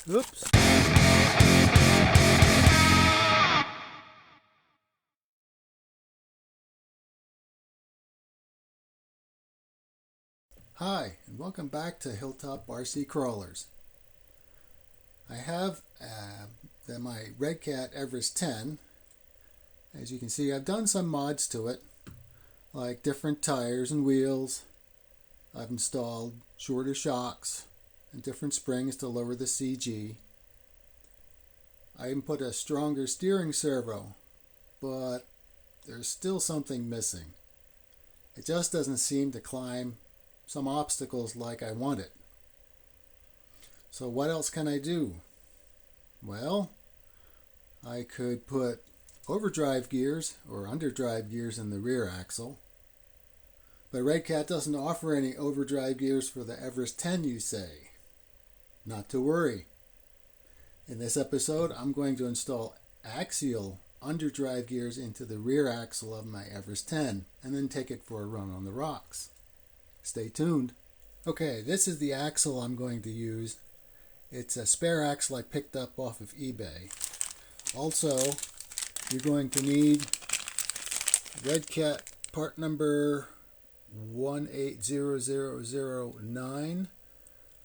Oops. Hi, and welcome back to Hilltop RC Crawlers. I have my Redcat Everest 10. As you can see, I've done some mods to it, like different tires and wheels. I've installed shorter shocks and different springs to lower the CG. I even put a stronger steering servo, but there's still something missing. It just doesn't seem to climb some obstacles like I want it. So what else can I do? Well, I could put overdrive gears or underdrive gears in the rear axle. But Redcat doesn't offer any overdrive gears for the Everest 10, you say. Not to worry. In this episode, I'm going to install Axial Underdrive gears into the rear axle of my Everest 10 and then take it for a run on the rocks. Stay tuned. Okay, this is the axle I'm going to use. It's a spare axle I picked up off of eBay. Also, you're going to need Redcat part number 180009.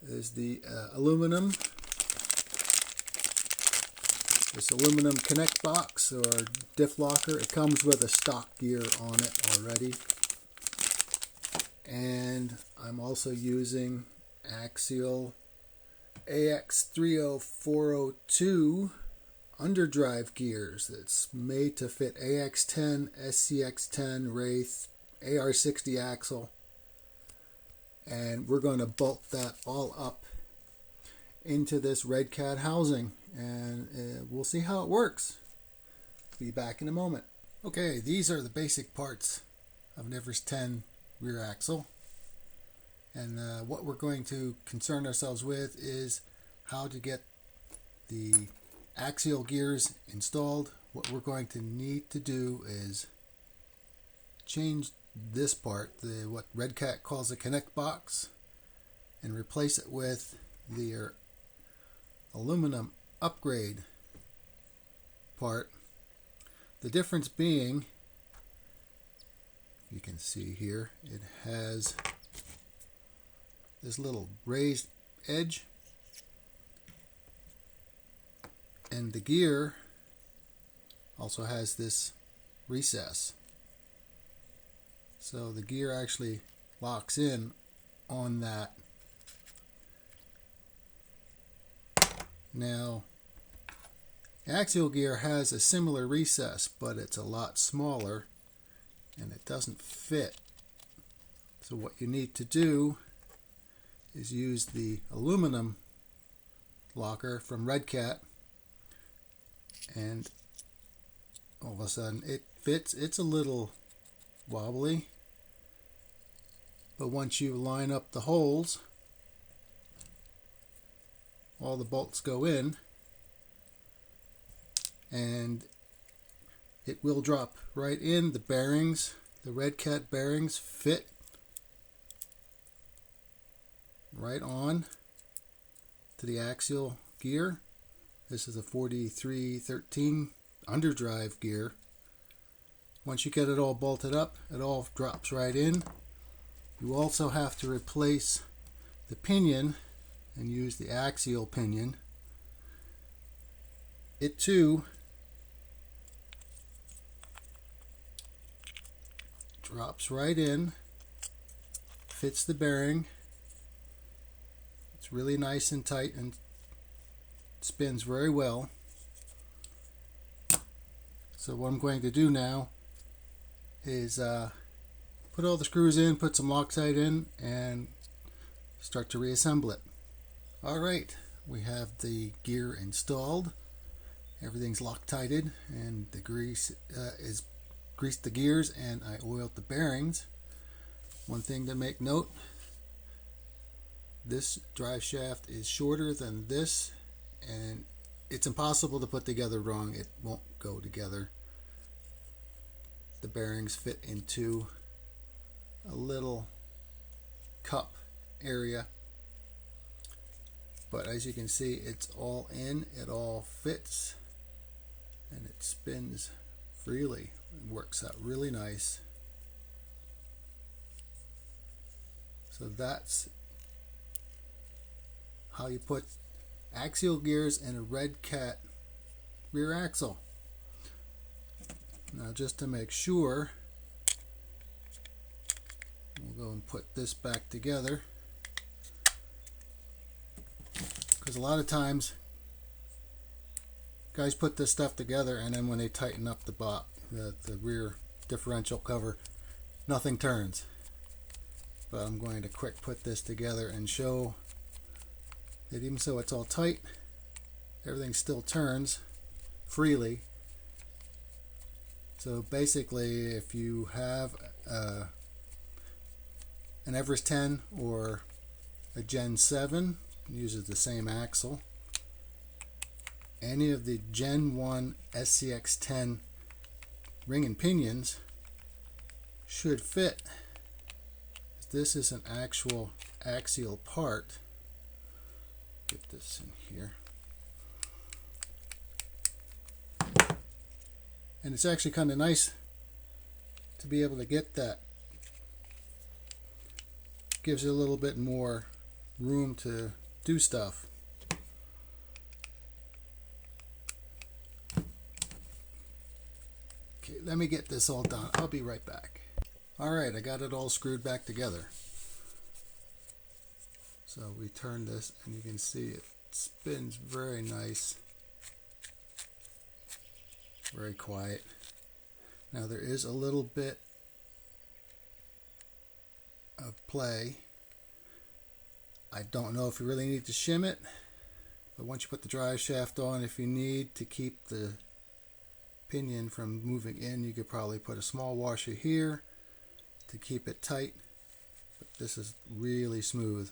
Is the aluminum. This aluminum connect box or diff locker. It comes with a stock gear on it already. And I'm also using Axial AX30402 underdrive gears. It's made to fit AX10, SCX10, Wraith, AR60 axle. And we're going to bolt that all up into this Redcat housing. And we'll see how it works. Be back in a moment. Okay, these are the basic parts of an Everest 10 rear axle. And what we're going to concern ourselves with is how to get the axial gears installed. What we're going to need to do is change this part, what Redcat calls a connect box, and replace it with the aluminum upgrade part. The difference being, you can see here, it has this little raised edge, and the gear also has this recess. So the gear actually locks in on that. Now, axial gear has a similar recess, but it's a lot smaller and it doesn't fit. So what you need to do is use the aluminum locker from Redcat, and all of a sudden it fits. It's a little wobbly, but once you line up the holes, all the bolts go in and it will drop right in. The bearings, the Redcat bearings, fit right on to the axial gear. This is a 4313 underdrive gear. Once you get it all bolted up, it all drops right in. You also have to replace the pinion and use the axial pinion. It too drops right in, fits the bearing. It's really nice and tight and spins very well. So what I'm going to do now is put all the screws in, put some Loctite in, and start to reassemble it. Alright, we have the gear installed. Everything's Loctited, and the grease is greased the gears, and I oiled the bearings. One thing to make note, this drive shaft is shorter than this, and it's impossible to put together wrong. It won't go together. The bearings fit into a little cup area. but as you can see, it's all in, it all fits, and it spins freely. It works out really nice. So that's how you put axial gears in a Redcat rear axle. Now, just to make sure, we'll go and put this back together, because a lot of times guys put this stuff together and then when they tighten up the rear differential cover, nothing turns. But I'm going to quick put this together and show that even so it's all tight, everything still turns freely. So basically, if you have an Everest 10 or a Gen 7, uses the same axle. Any of the Gen 1 SCX10 ring and pinions should fit. This is an actual axial part. Get this in here. And it's actually kind of nice to be able to get that. Gives you a little bit more room to do stuff. Okay, let me get this all done. I'll be right back. Alright, I got it all screwed back together. So we turn this and you can see it spins very nice. Very quiet. Now there is a little bit of play. I don't know if you really need to shim it, but once you put the drive shaft on, if you need to keep the pinion from moving in, you could probably put a small washer here to keep it tight. But this is really smooth.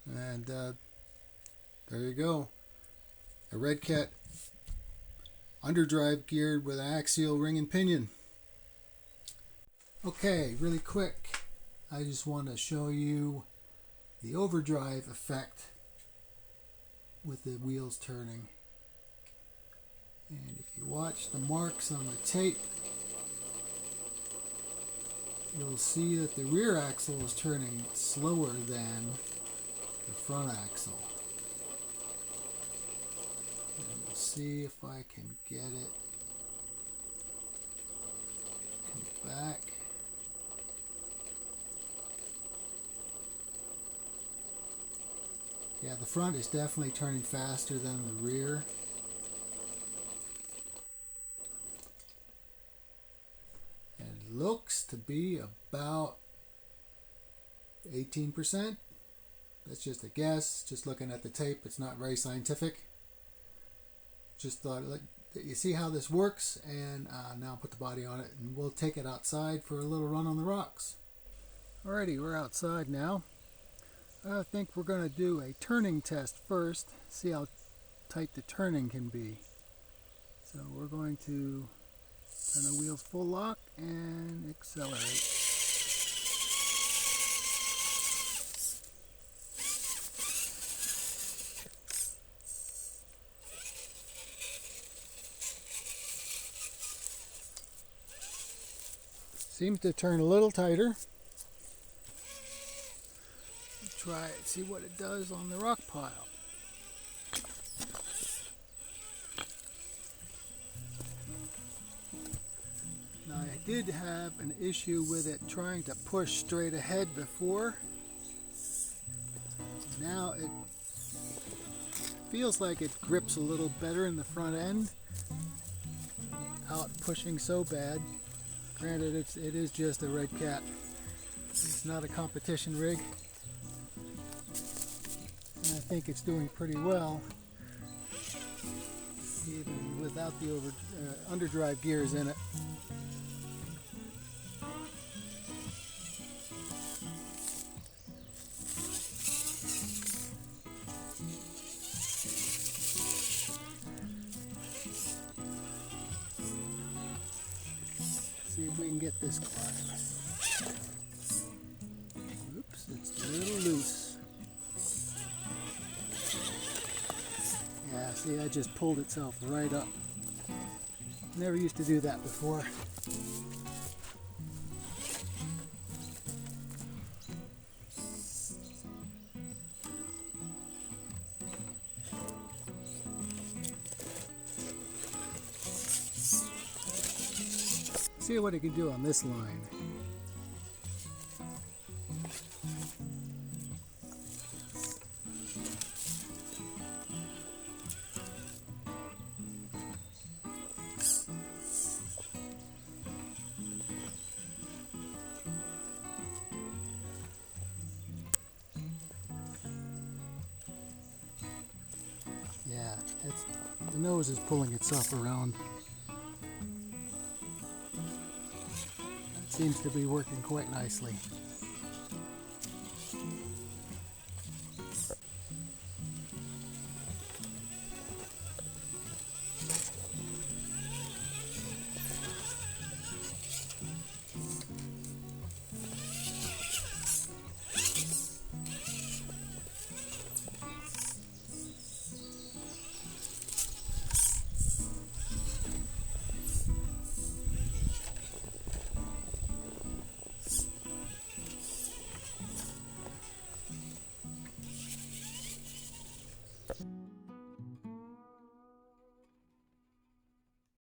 And there you go. A Redcat underdrive geared with an axial ring and pinion. Okay, really quick, I just want to show you the overdrive effect with the wheels turning. And if you watch the marks on the tape, you'll see that the rear axle is turning slower than the front axle. And we'll see if I can get it. Come back. Yeah, the front is definitely turning faster than the rear. And it looks to be about 18%. That's just a guess. Just looking at the tape, it's not very scientific. Just thought, you see how this works, and now I'll put the body on it, and we'll take it outside for a little run on the rocks. Alrighty, we're outside now. I think we're going to do a turning test first, see how tight the turning can be. So we're going to turn the wheels full lock and accelerate. Seems to turn a little tighter. Try it, see what it does on the rock pile. Now I did have an issue with it trying to push straight ahead before. Now it feels like it grips a little better in the front end without pushing so bad. Granted, it is just a Redcat. It's not a competition rig. And I think it's doing pretty well, even without the underdrive gears in it. See if we can get this climb. Oops, it's a little loose. See, that just pulled itself right up. Never used to do that before. See what it can do on this line. Yeah, the nose is pulling itself around. Seems to be working quite nicely.